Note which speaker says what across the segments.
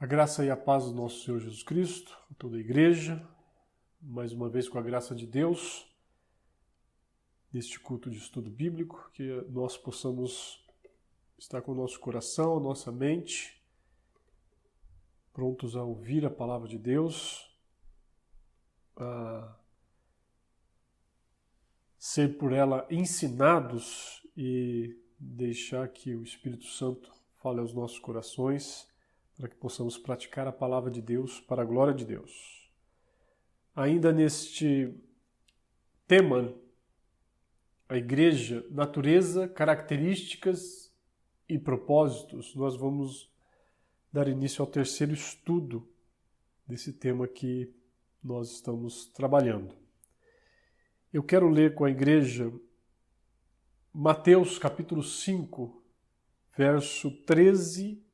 Speaker 1: A graça e a paz do nosso Senhor Jesus Cristo, a toda a igreja, mais uma vez com a graça de Deus, neste culto de estudo bíblico, que nós possamos estar com o nosso coração, a nossa mente, prontos a ouvir a palavra de Deus, a ser por ela ensinados e deixar que o Espírito Santo fale aos nossos corações, para que possamos praticar a palavra de Deus para a glória de Deus. Ainda neste tema, a igreja, natureza, características e propósitos, nós vamos dar início ao terceiro estudo desse tema que nós estamos trabalhando. Eu quero ler com a igreja Mateus capítulo 5, verso 13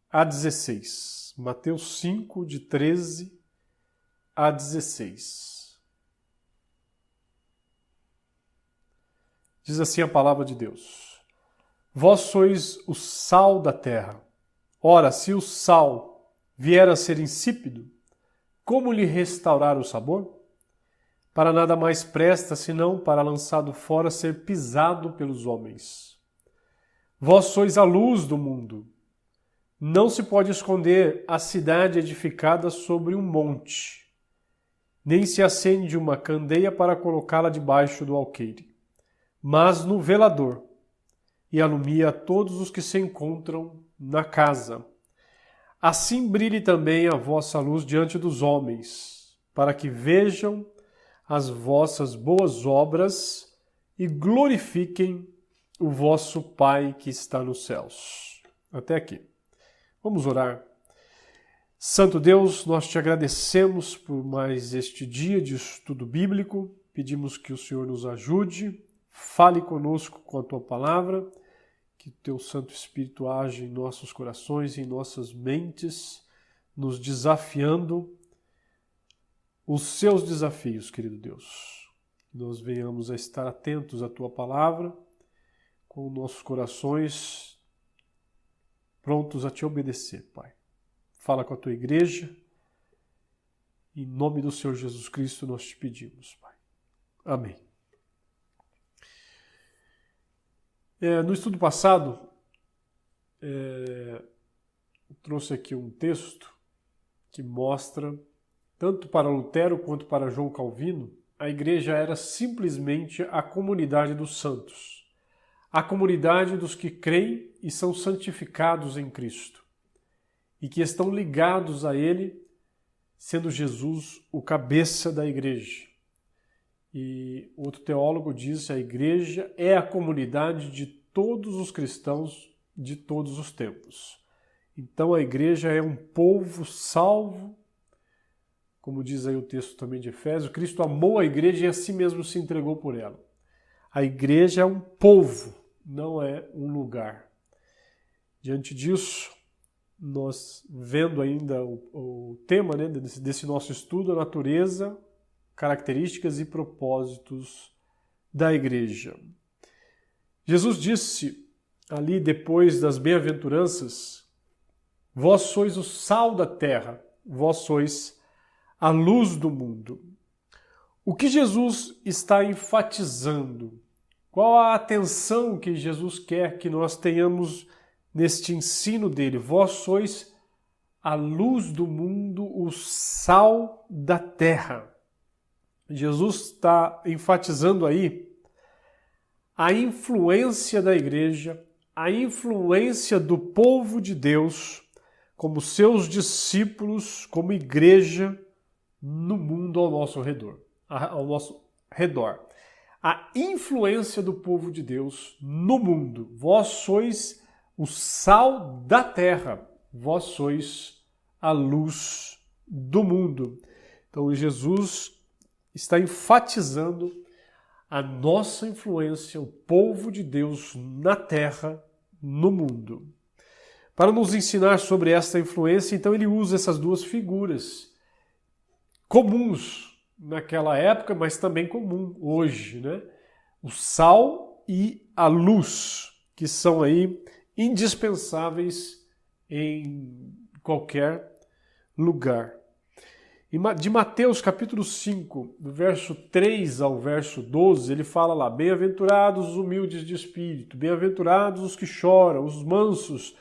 Speaker 1: a 16. Mateus 5, de 13 a 16. Diz assim a palavra de Deus: Vós sois o sal da terra. Ora, se o sal vier a ser insípido, como lhe restaurar o sabor? Para nada mais presta, senão para, lançado fora, ser pisado pelos homens. Vós sois a luz do mundo. Não se pode esconder a cidade edificada sobre um monte, nem se acende uma candeia para colocá-la debaixo do alqueire, mas no velador, e alumia a todos os que se encontram na casa. Assim brilhe também a vossa luz diante dos homens, para que vejam as vossas boas obras e glorifiquem o vosso Pai que está nos céus. Até aqui. Vamos orar. Santo Deus, nós te agradecemos por mais este dia de estudo bíblico. Pedimos que o Senhor nos ajude, fale conosco com a tua palavra, que o teu Santo Espírito age em nossos corações, em nossas mentes, nos desafiando os seus desafios, querido Deus. Que nós venhamos a estar atentos à tua palavra, com nossos corações prontos a te obedecer, Pai. Fala com a tua igreja. Em nome do Senhor Jesus Cristo nós te pedimos, Pai. Amém. No estudo passado, eu trouxe aqui um texto que mostra, tanto para Lutero quanto para João Calvino, a igreja era simplesmente a comunidade dos santos. A comunidade dos que creem e são santificados em Cristo e que estão ligados a Ele, sendo Jesus o cabeça da igreja. E outro teólogo diz que a igreja é a comunidade de todos os cristãos de todos os tempos. Então a igreja é um povo salvo, como diz aí o texto também de Efésios. Cristo amou a igreja e a si mesmo se entregou por ela. A igreja é um povo, não é um lugar. Diante disso, nós vendo ainda o tema, né, desse nosso estudo, a natureza, características e propósitos da igreja. Jesus disse ali depois das bem-aventuranças: Vós sois o sal da terra, vós sois a luz do mundo. O que Jesus está enfatizando? Qual a atenção que Jesus quer que nós tenhamos neste ensino dele? Vós sois a luz do mundo, o sal da terra. Jesus está enfatizando aí a influência da igreja, a influência do povo de Deus como seus discípulos, como igreja no mundo ao nosso redor. A influência do povo de Deus no mundo. Vós sois o sal da terra, vós sois a luz do mundo. Então Jesus está enfatizando a nossa influência, o povo de Deus na terra, no mundo. Para nos ensinar sobre esta influência, então ele usa essas duas figuras comuns naquela época, mas também comum hoje, né? O sal e a luz, que são aí indispensáveis em qualquer lugar. De Mateus capítulo 5, do verso 3 ao verso 12, ele fala lá: bem-aventurados os humildes de espírito, bem-aventurados os que choram, os mansos,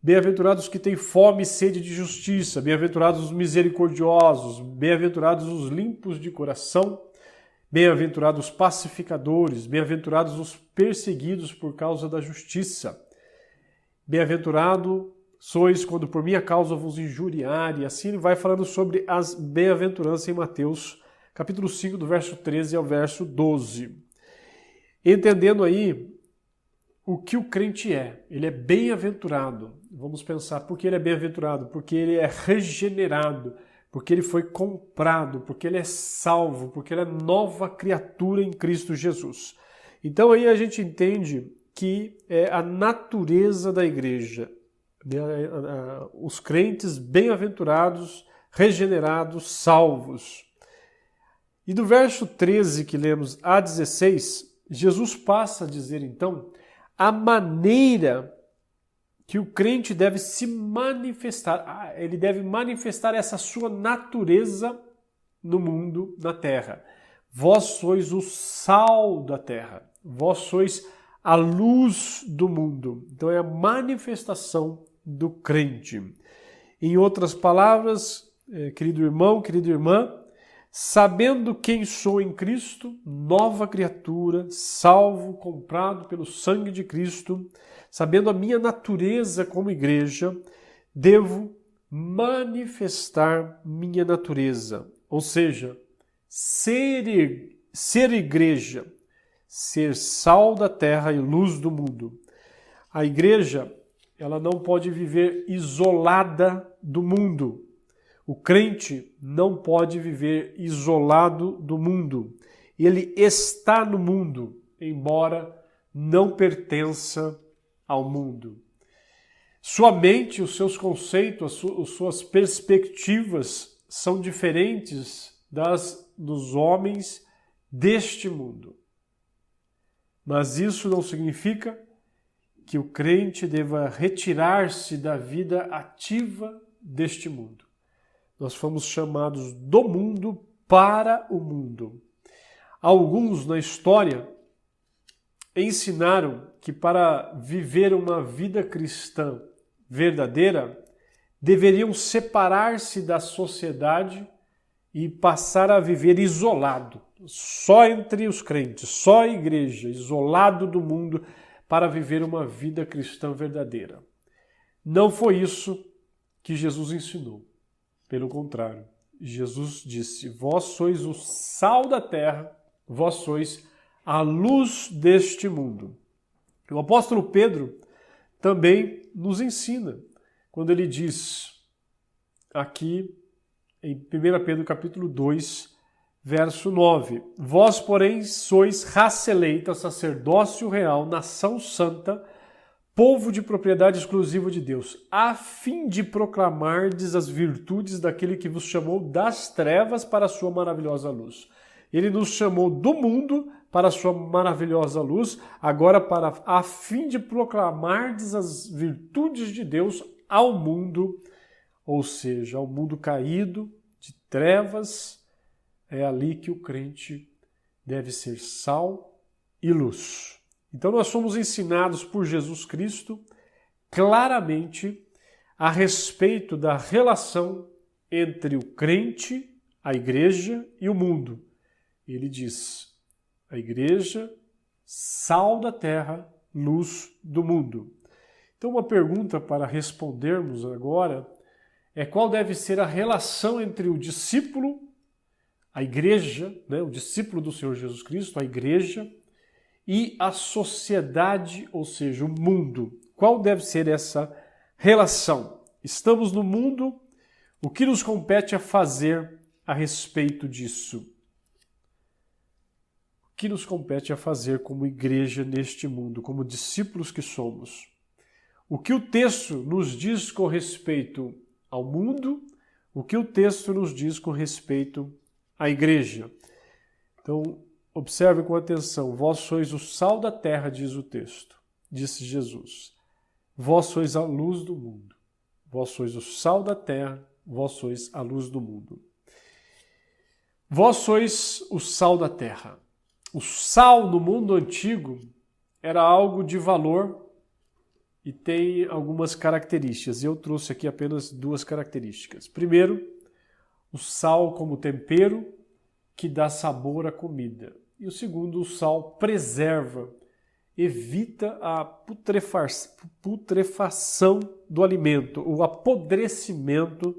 Speaker 1: bem-aventurados os que têm fome e sede de justiça, bem-aventurados os misericordiosos, bem-aventurados os limpos de coração, bem-aventurados os pacificadores, bem-aventurados os perseguidos por causa da justiça, bem-aventurado sois quando por minha causa vos injuriarem. E assim ele vai falando sobre as bem-aventuranças em Mateus, capítulo 5, do verso 13 ao verso 12. Entendendo aí o que o crente é. Ele é bem-aventurado. Vamos pensar por que ele é bem-aventurado. Porque ele é regenerado, porque ele foi comprado, porque ele é salvo, porque ele é nova criatura em Cristo Jesus. Então aí a gente entende que é a natureza da igreja. Os crentes bem-aventurados, regenerados, salvos. E do verso 13 que lemos a 16, Jesus passa a dizer então a maneira que o crente deve se manifestar. Ele deve manifestar essa sua natureza no mundo, na terra. Vós sois o sal da terra, vós sois a luz do mundo. Então é a manifestação do crente. Em outras palavras, querido irmão, querida irmã, sabendo quem sou em Cristo, nova criatura, salvo, comprado pelo sangue de Cristo, sabendo a minha natureza como igreja, devo manifestar minha natureza, ou seja, ser igreja, ser sal da terra e luz do mundo. A igreja, ela não pode viver isolada do mundo. O crente não pode viver isolado do mundo. Ele está no mundo, embora não pertença ao mundo. Sua mente, os seus conceitos, as suas perspectivas são diferentes das dos homens deste mundo. Mas isso não significa que o crente deva retirar-se da vida ativa deste mundo. Nós fomos chamados do mundo para o mundo. Alguns na história ensinaram que para viver uma vida cristã verdadeira, deveriam separar-se da sociedade e passar a viver isolado, só entre os crentes, só a igreja, isolado do mundo, para viver uma vida cristã verdadeira. Não foi isso que Jesus ensinou. Pelo contrário, Jesus disse: vós sois o sal da terra, vós sois a luz deste mundo. O apóstolo Pedro também nos ensina, quando ele diz aqui em 1 Pedro capítulo 2, verso 9: vós, porém, sois raça eleita, sacerdócio real, nação santa, povo de propriedade exclusiva de Deus, a fim de proclamardes as virtudes daquele que vos chamou das trevas para a sua maravilhosa luz. Ele nos chamou do mundo para a sua maravilhosa luz, agora a fim de proclamardes as virtudes de Deus ao mundo, ou seja, ao mundo caído, de trevas. É ali que o crente deve ser sal e luz. Então nós somos ensinados por Jesus Cristo claramente a respeito da relação entre o crente, a igreja e o mundo. Ele diz: a igreja, sal da terra, luz do mundo. Então uma pergunta para respondermos agora é: qual deve ser a relação entre o discípulo, a igreja, né, o discípulo do Senhor Jesus Cristo, a igreja, e a sociedade, ou seja, o mundo? Qual deve ser essa relação? Estamos no mundo, o que nos compete a fazer a respeito disso? O que nos compete a fazer como igreja neste mundo, como discípulos que somos? O que o texto nos diz com respeito ao mundo? O que o texto nos diz com respeito à igreja? Então, observe com atenção: vós sois o sal da terra, diz o texto, disse Jesus. Vós sois a luz do mundo. Vós sois o sal da terra, vós sois a luz do mundo. Vós sois o sal da terra. O sal no mundo antigo era algo de valor e tem algumas características. Eu trouxe aqui apenas 2 características. Primeiro, o sal como tempero que dá sabor à comida. E o segundo, o sal preserva, evita a putrefação do alimento, o apodrecimento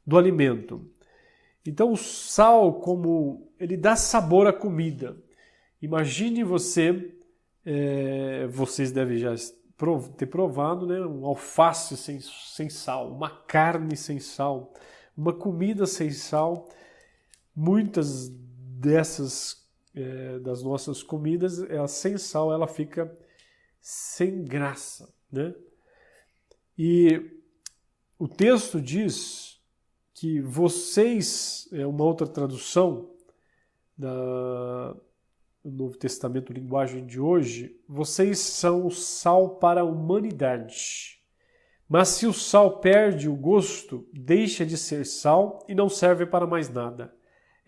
Speaker 1: do alimento. Então o sal, como ele dá sabor à comida. Imagine vocês devem já ter provado, né? Um alface sem sal, uma carne sem sal, uma comida sem sal. Muitas dessas das nossas comidas, sem sal, ela fica sem graça, né? E o texto diz que vocês, uma outra tradução do Novo Testamento, linguagem de hoje, vocês são o sal para a humanidade. Mas se o sal perde o gosto, deixa de ser sal e não serve para mais nada.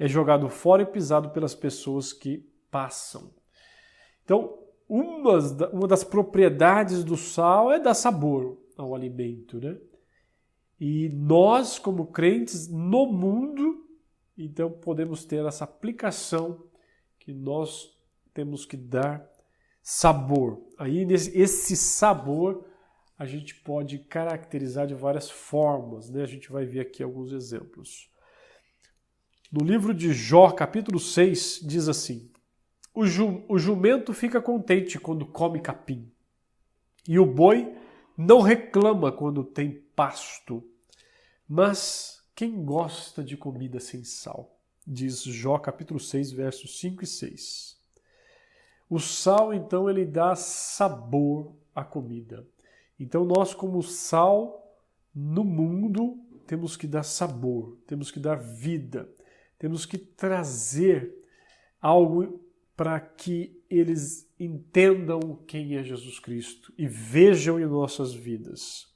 Speaker 1: É jogado fora e pisado pelas pessoas que passam. Então, uma das propriedades do sal é dar sabor ao alimento, né? E nós, como crentes no mundo, então podemos ter essa aplicação que nós temos que dar sabor. Aí, esse sabor, a gente pode caracterizar de várias formas, né? A gente vai ver aqui alguns exemplos. No livro de Jó, capítulo 6, diz assim: o jumento fica contente quando come capim, e o boi não reclama quando tem pasto. Mas quem gosta de comida sem sal? Diz Jó, capítulo 6, versos 5 e 6. O sal, então, ele dá sabor à comida. Então, nós, como sal no mundo, temos que dar sabor, temos que dar vida, temos que trazer algo para que eles entendam quem é Jesus Cristo e vejam em nossas vidas.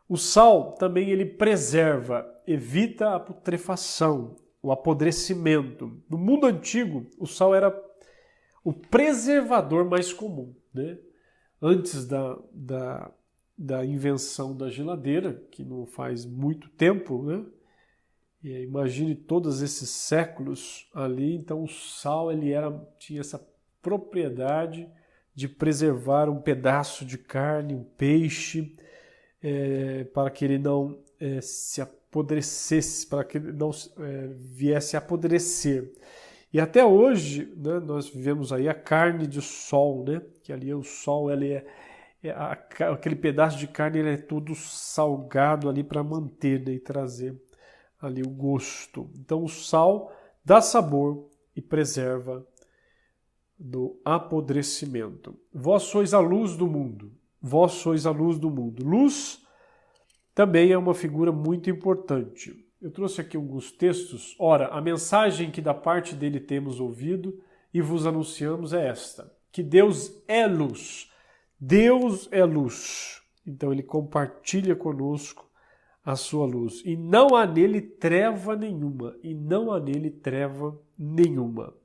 Speaker 1: O sal também ele preserva, evita a putrefação, o apodrecimento. No mundo antigo, o sal era o preservador mais comum, né? Antes da invenção da geladeira, que não faz muito tempo, né? E imagine todos esses séculos ali, então o sal tinha essa propriedade de preservar um pedaço de carne, um peixe, para que ele não se apodrecesse, para que ele não viesse a apodrecer. E até hoje, né, nós vivemos aí a carne de sol, né? Que ali o sol, aquele pedaço de carne, ele é todo salgado ali para manter, né, e trazer ali o gosto. Então o sal dá sabor e preserva do apodrecimento. Vós sois a luz do mundo. Vós sois a luz do mundo. Luz também é uma figura muito importante. Eu trouxe aqui alguns textos. Ora, a mensagem que da parte dele temos ouvido e vos anunciamos é esta: que Deus é luz. Deus é luz. Então ele compartilha conosco a sua luz. E não há nele treva nenhuma. E não há nele treva nenhuma.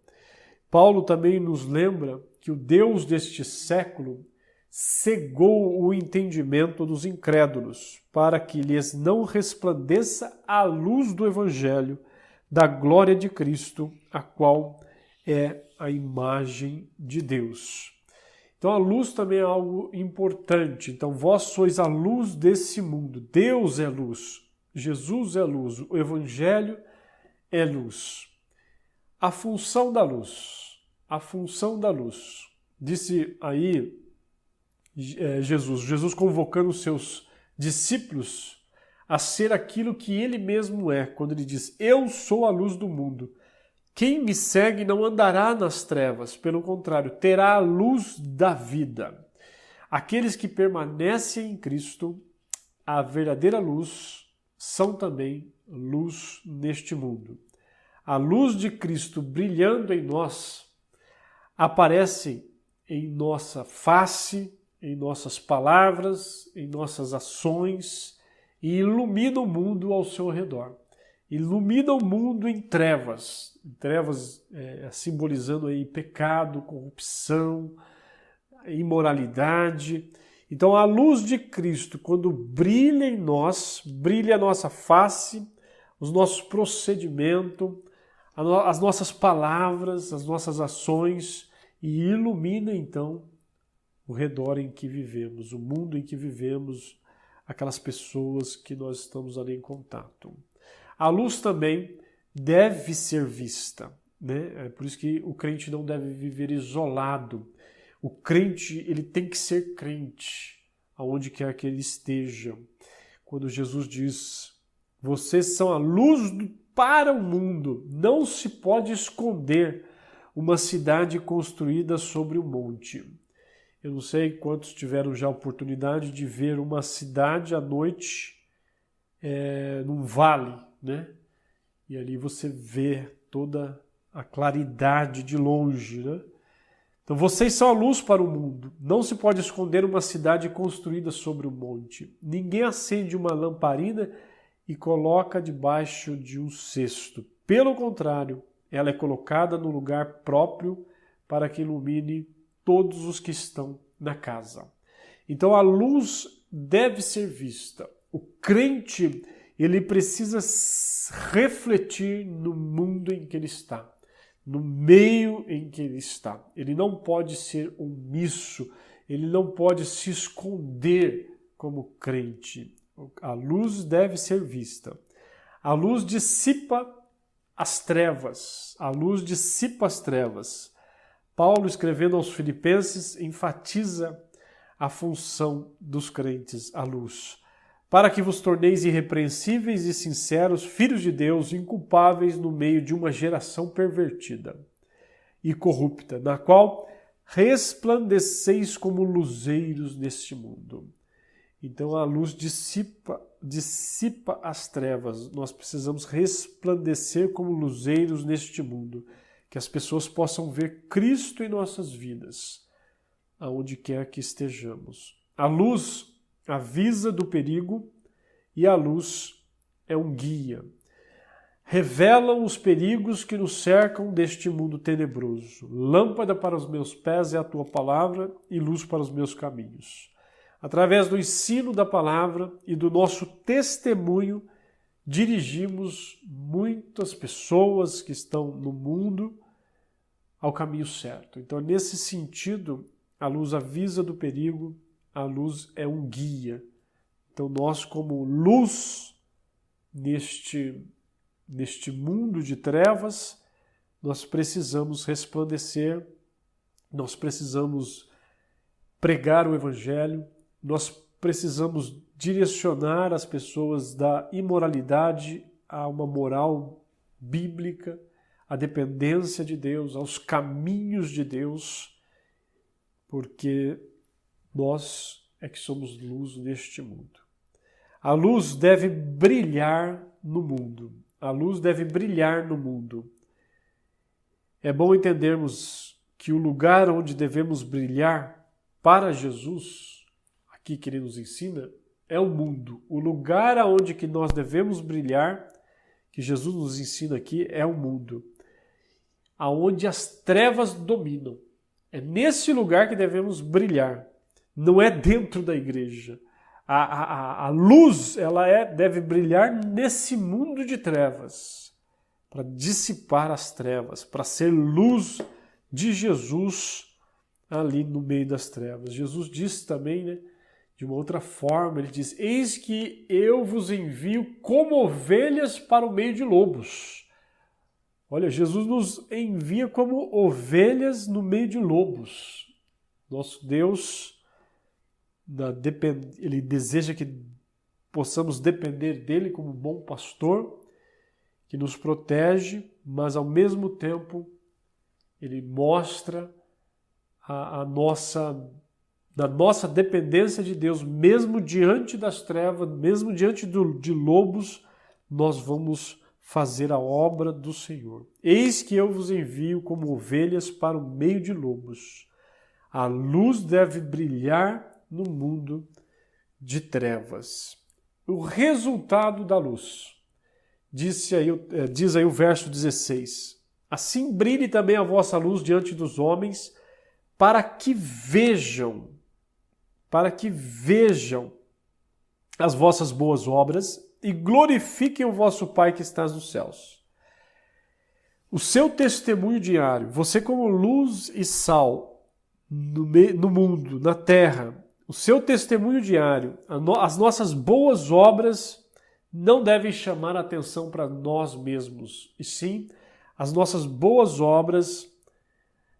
Speaker 1: Paulo também nos lembra que o Deus deste século cegou o entendimento dos incrédulos, para que lhes não resplandeça a luz do Evangelho, da glória de Cristo, a qual é a imagem de Deus. Então a luz também é algo importante. Então vós sois a luz desse mundo. Deus é luz, Jesus é luz, o Evangelho é luz. A função da luz, a função da luz. Disse aí Jesus convocando os seus discípulos a ser aquilo que ele mesmo é, quando ele diz: eu sou a luz do mundo. Quem me segue não andará nas trevas, pelo contrário, terá a luz da vida. Aqueles que permanecem em Cristo, a verdadeira luz, são também luz neste mundo. A luz de Cristo brilhando em nós aparece em nossa face, em nossas palavras, em nossas ações, e ilumina o mundo ao seu redor. Ilumina o mundo em trevas, simbolizando aí pecado, corrupção, imoralidade. Então a luz de Cristo, quando brilha em nós, brilha a nossa face, os nossos procedimentos, as nossas palavras, as nossas ações, e ilumina então o redor em que vivemos, o mundo em que vivemos, aquelas pessoas que nós estamos ali em contato. A luz também deve ser vista, né? É por isso que o crente não deve viver isolado. O crente, ele tem que ser crente, aonde quer que ele esteja. Quando Jesus diz, vocês são a luz para o mundo, não se pode esconder uma cidade construída sobre um monte. Eu não sei quantos tiveram já a oportunidade de ver uma cidade à noite num vale, né? E ali você vê toda a claridade de longe, né? Então vocês são a luz para o mundo. Não se pode esconder uma cidade construída sobre um monte. Ninguém acende uma lamparina e coloca debaixo de um cesto. Pelo contrário, ela é colocada no lugar próprio para que ilumine todos os que estão na casa. Então a luz deve ser vista. O crente, ele precisa refletir no mundo em que ele está, no meio em que ele está. Ele não pode ser omisso, ele não pode se esconder como crente. A luz deve ser vista. A luz dissipa as trevas. A luz dissipa as trevas. Paulo, escrevendo aos Filipenses, enfatiza a função dos crentes à luz, para que vos torneis irrepreensíveis e sinceros, filhos de Deus, inculpáveis no meio de uma geração pervertida e corrupta, na qual resplandeceis como luzeiros neste mundo. Então a luz dissipa as trevas. Nós precisamos resplandecer como luzeiros neste mundo, que as pessoas possam ver Cristo em nossas vidas, aonde quer que estejamos. A luz avisa do perigo e a luz é um guia. Revelam os perigos que nos cercam deste mundo tenebroso. Lâmpada para os meus pés é a tua palavra e luz para os meus caminhos. Através do ensino da palavra e do nosso testemunho, dirigimos muitas pessoas que estão no mundo ao caminho certo. Então, nesse sentido, a luz avisa do perigo, a luz é um guia. Então, nós, como luz neste mundo de trevas, nós precisamos resplandecer, nós precisamos pregar o Evangelho, nós precisamos direcionar as pessoas da imoralidade a uma moral bíblica, à dependência de Deus, aos caminhos de Deus, porque nós é que somos luz neste mundo. A luz deve brilhar no mundo. A luz deve brilhar no mundo. É bom entendermos que o lugar onde devemos brilhar para Jesus, aqui que ele nos ensina, é o mundo. O lugar aonde que nós devemos brilhar, que Jesus nos ensina aqui, é o mundo. Aonde as trevas dominam. É nesse lugar que devemos brilhar. Não é dentro da igreja. A luz deve brilhar nesse mundo de trevas, para dissipar as trevas, para ser luz de Jesus ali no meio das trevas. Jesus disse também, né, de uma outra forma, ele diz, eis que eu vos envio como ovelhas para o meio de lobos. Olha, Jesus nos envia como ovelhas no meio de lobos. Nosso Deus, ele deseja que possamos depender dele como bom pastor, que nos protege, mas ao mesmo tempo ele mostra a nossa dependência de Deus, mesmo diante das trevas, mesmo diante de lobos, nós vamos fazer a obra do Senhor. Eis que eu vos envio como ovelhas para o meio de lobos. A luz deve brilhar no mundo de trevas. o resultado da luz. Diz aí o verso 16. Assim brilhe também a vossa luz diante dos homens, para que vejam as vossas boas obras e glorifiquem o vosso Pai que estás nos céus. O seu testemunho diário, você como luz e sal no mundo, na terra, o seu testemunho diário, as nossas boas obras não devem chamar a atenção para nós mesmos, e sim as nossas boas obras,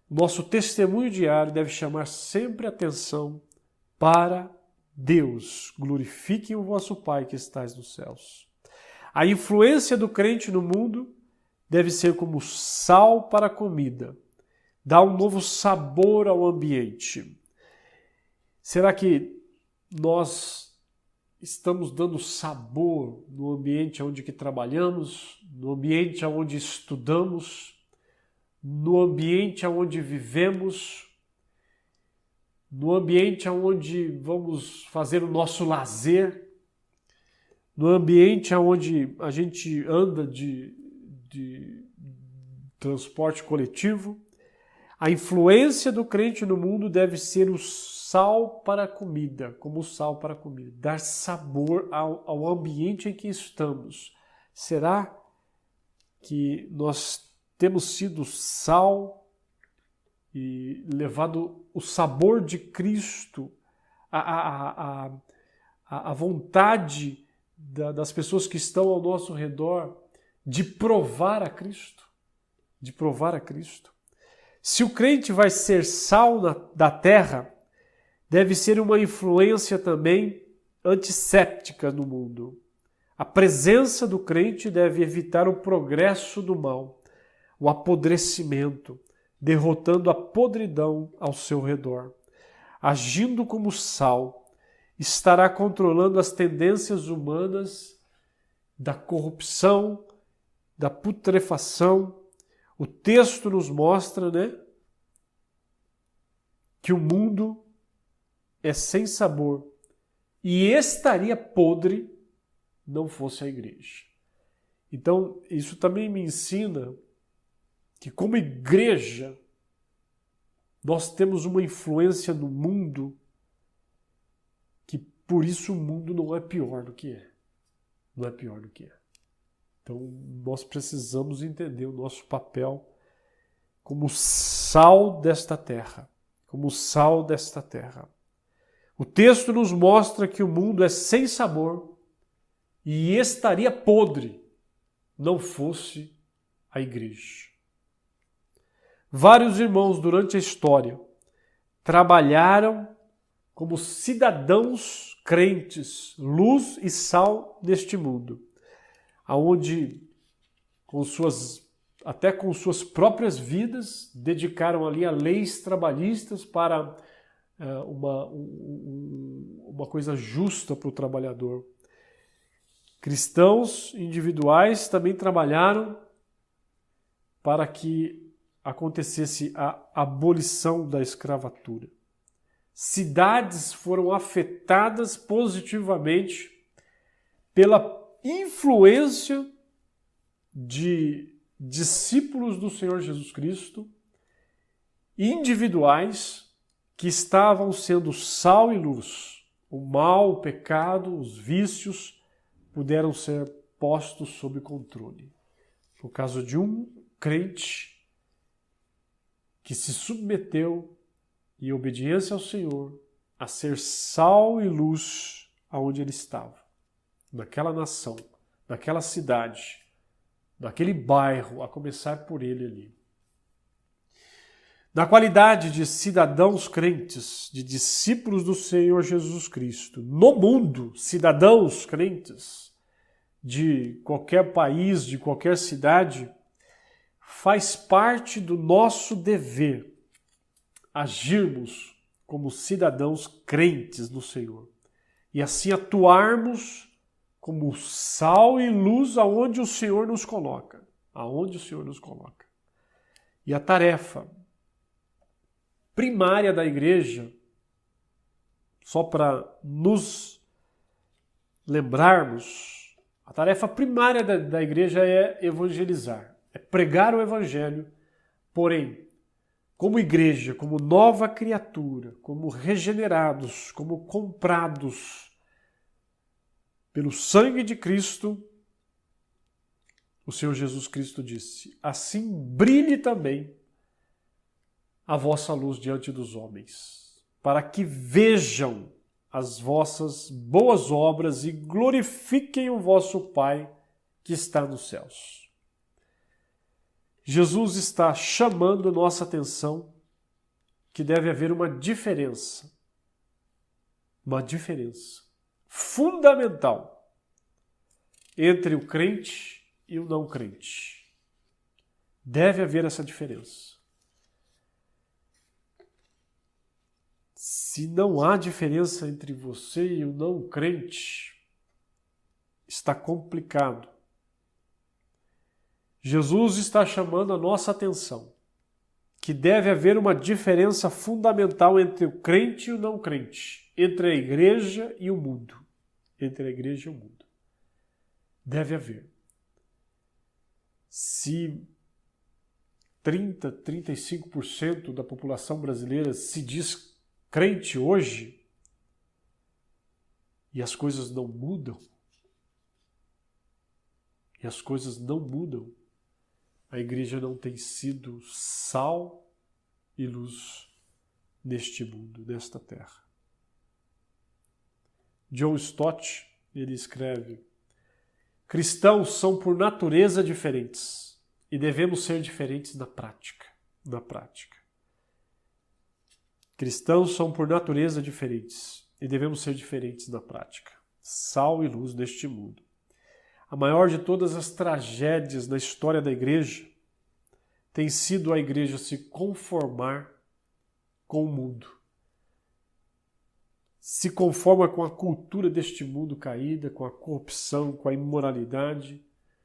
Speaker 1: nosso testemunho diário deve chamar sempre atenção para Deus. Glorifiquem o vosso Pai que estais nos céus. A influência do crente no mundo deve ser como sal para a comida, dar um novo sabor ao ambiente. Será que nós estamos dando sabor no ambiente onde que trabalhamos, no ambiente onde estudamos, no ambiente onde vivemos, no ambiente onde vamos fazer o nosso lazer, no ambiente onde a gente anda de transporte coletivo? A influência do crente no mundo deve ser o sal para a comida, como o sal para a comida, dar sabor ao ambiente em que estamos. Será que nós temos sido sal e levado o sabor de Cristo, a vontade das pessoas que estão ao nosso redor de provar a Cristo? De provar a Cristo. Se o crente vai ser sal da terra, deve ser uma influência também antisséptica no mundo. A presença do crente deve evitar o progresso do mal, o apodrecimento, derrotando a podridão ao seu redor. Agindo como sal, estará controlando as tendências humanas da corrupção, da putrefação. O texto nos mostra, que o mundo é sem sabor e estaria podre não fosse a igreja. Então, isso também me ensina que como igreja nós temos uma influência no mundo que por isso o mundo não é pior do que é. Não é pior do que é. Então, nós precisamos entender o nosso papel como sal desta terra. Como sal desta terra. O texto nos mostra que o mundo é sem sabor e estaria podre não fosse a igreja. Vários irmãos durante a história trabalharam como cidadãos crentes, luz e sal neste mundo, aonde até com suas próprias vidas dedicaram ali a leis trabalhistas para uma coisa justa para o trabalhador. Cristãos individuais também trabalharam para que acontecesse a abolição da escravatura. Cidades foram afetadas positivamente pela influência de discípulos do Senhor Jesus Cristo, individuais que estavam sendo sal e luz. O mal, o pecado, os vícios puderam ser postos sob controle. Por causa de um crente que se submeteu em obediência ao Senhor a ser sal e luz aonde ele estava, naquela nação, naquela cidade, naquele bairro, a começar por ele ali. Na qualidade de cidadãos crentes, de discípulos do Senhor Jesus Cristo, no mundo, cidadãos crentes de qualquer país, de qualquer cidade, faz parte do nosso dever agirmos como cidadãos crentes no Senhor e assim atuarmos como sal e luz aonde o Senhor nos coloca, aonde o Senhor nos coloca. E a tarefa primária da igreja, só para nos lembrarmos, a tarefa primária da igreja é evangelizar, é pregar o evangelho, porém, como igreja, como nova criatura, como regenerados, como comprados pelo sangue de Cristo, o Senhor Jesus Cristo disse: assim brilhe também a vossa luz diante dos homens, para que vejam as vossas boas obras e glorifiquem o vosso Pai que está nos céus. Jesus está chamando nossa atenção que deve haver uma diferença fundamental entre o crente e o não crente. Deve haver essa diferença. Se não há diferença entre você e o não crente, está complicado. Jesus está chamando a nossa atenção que deve haver uma diferença fundamental entre o crente e o não crente, entre a igreja e o mundo. Entre a igreja e o mundo. Deve haver. Se 35% da população brasileira se diz crente hoje e as coisas não mudam, a igreja não tem sido sal e luz neste mundo, nesta terra. John Stott, ele escreve: cristãos são por natureza diferentes e devemos ser diferentes na prática. Cristãos são por natureza diferentes e devemos ser diferentes na prática. Sal e luz neste mundo. A maior de todas as tragédias na história da igreja tem sido a igreja se conformar com o mundo. Se conforma com a cultura deste mundo caída, com a corrupção, com a imoralidade,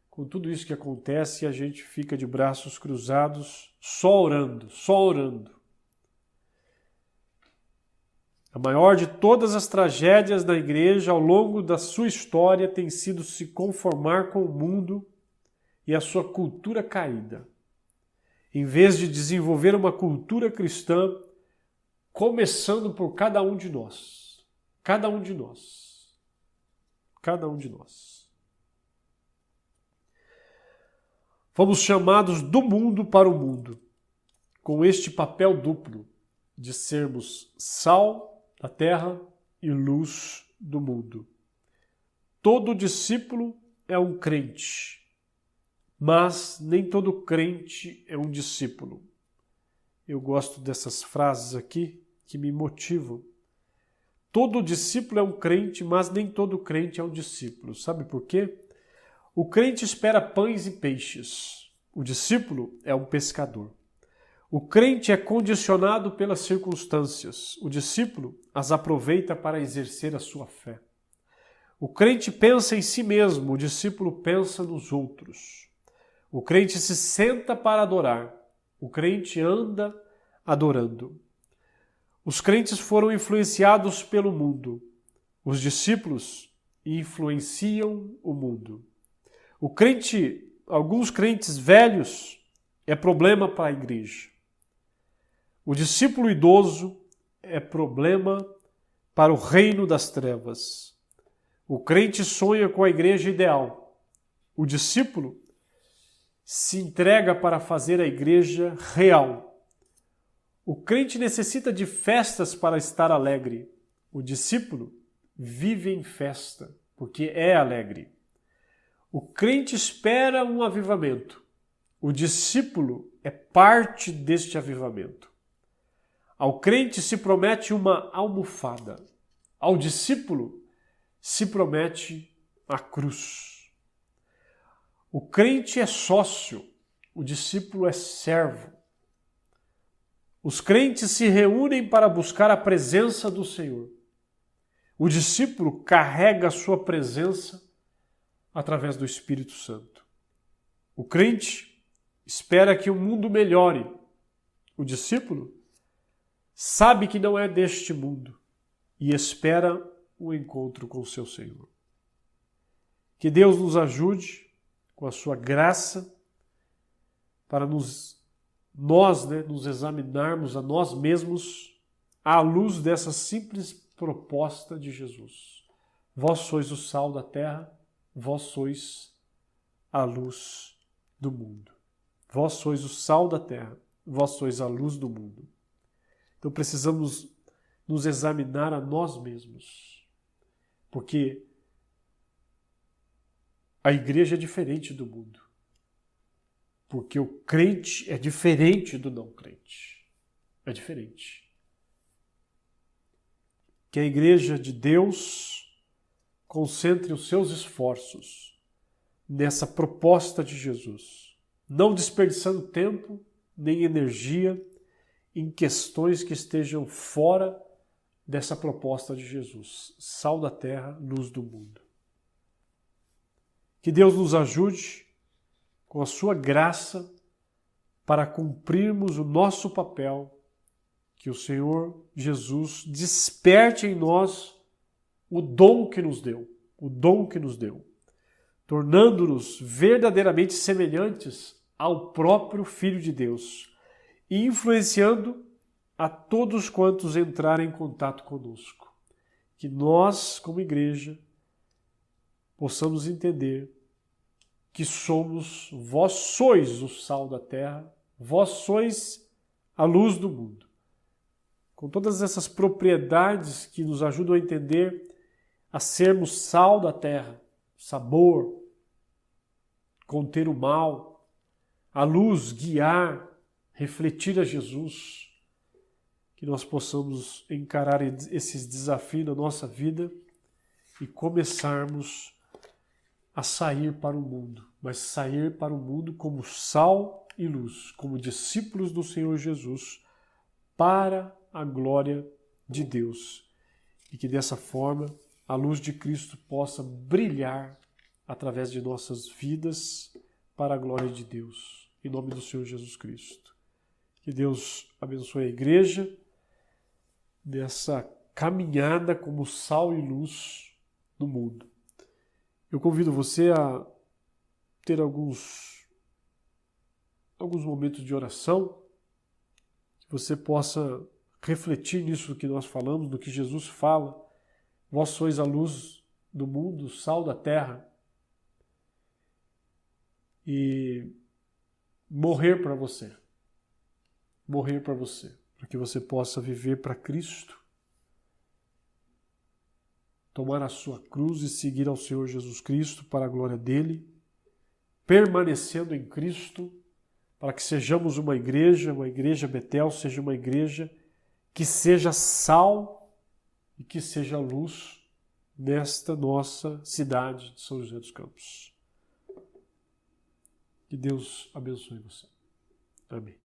Speaker 1: com tudo isso que acontece, e a gente fica de braços cruzados, só orando. A maior de todas as tragédias da igreja ao longo da sua história tem sido se conformar com o mundo e a sua cultura caída, em vez de desenvolver uma cultura cristã, começando por cada um de nós. Cada um de nós. Fomos chamados do mundo para o mundo, com este papel duplo de sermos sal da terra e luz do mundo. Todo discípulo é um crente, mas nem todo crente é um discípulo. Eu gosto dessas frases aqui que me motivam. Todo discípulo é um crente, mas nem todo crente é um discípulo. Sabe por quê? O crente espera pães e peixes. O discípulo é um pescador. O crente é condicionado pelas circunstâncias. O discípulo as aproveita para exercer a sua fé. O crente pensa em si mesmo, o discípulo pensa nos outros. O crente se senta para adorar. O crente anda adorando. Os crentes foram influenciados pelo mundo. Os discípulos influenciam o mundo. Alguns crentes velhos é problema para a igreja. O discípulo idoso é problema para o reino das trevas. O crente sonha com a igreja ideal. O discípulo se entrega para fazer a igreja real. O crente necessita de festas para estar alegre. O discípulo vive em festa, porque é alegre. O crente espera um avivamento. O discípulo é parte deste avivamento. Ao crente se promete uma almofada. Ao discípulo se promete a cruz. O crente é sócio, o discípulo é servo. Os crentes se reúnem para buscar a presença do Senhor. O discípulo carrega a sua presença através do Espírito Santo. O crente espera que o mundo melhore. O discípulo sabe que não é deste mundo e espera o encontro com o seu Senhor. Que Deus nos ajude com a sua graça para nós nos examinarmos a nós mesmos à luz dessa simples proposta de Jesus. Vós sois o sal da terra, vós sois a luz do mundo. Vós sois o sal da terra, vós sois a luz do mundo. Então precisamos nos examinar a nós mesmos, porque a igreja é diferente do mundo, porque o crente é diferente do não crente, é diferente. Que a igreja de Deus concentre os seus esforços nessa proposta de Jesus, não desperdiçando tempo nem energia em questões que estejam fora dessa proposta de Jesus, sal da terra, luz do mundo. Que Deus nos ajude com a sua graça para cumprirmos o nosso papel, que o Senhor Jesus desperte em nós o dom que nos deu, tornando-nos verdadeiramente semelhantes ao próprio Filho de Deus e influenciando a todos quantos entrarem em contato conosco. Que nós, como igreja, possamos entender que vós sois o sal da terra, vós sois a luz do mundo. Com todas essas propriedades que nos ajudam a entender a sermos sal da terra, sabor, conter o mal, a luz, guiar, refletir a Jesus, que nós possamos encarar esses desafios na nossa vida e começarmos a sair para o mundo, mas sair para o mundo como sal e luz, como discípulos do Senhor Jesus, para a glória de Deus. E que dessa forma a luz de Cristo possa brilhar através de nossas vidas para a glória de Deus. Em nome do Senhor Jesus Cristo. Que Deus abençoe a igreja nessa caminhada como sal e luz no mundo. Eu convido você a ter alguns momentos de oração, que você possa refletir nisso que nós falamos, do que Jesus fala. Vós sois a luz do mundo, o sal da terra. E morrer para você, para que você possa viver para Cristo, tomar a sua cruz e seguir ao Senhor Jesus Cristo para a glória dele, permanecendo em Cristo, para que sejamos uma igreja Betel, seja uma igreja que seja sal e que seja luz nesta nossa cidade de São José dos Campos. Que Deus abençoe você. Amém.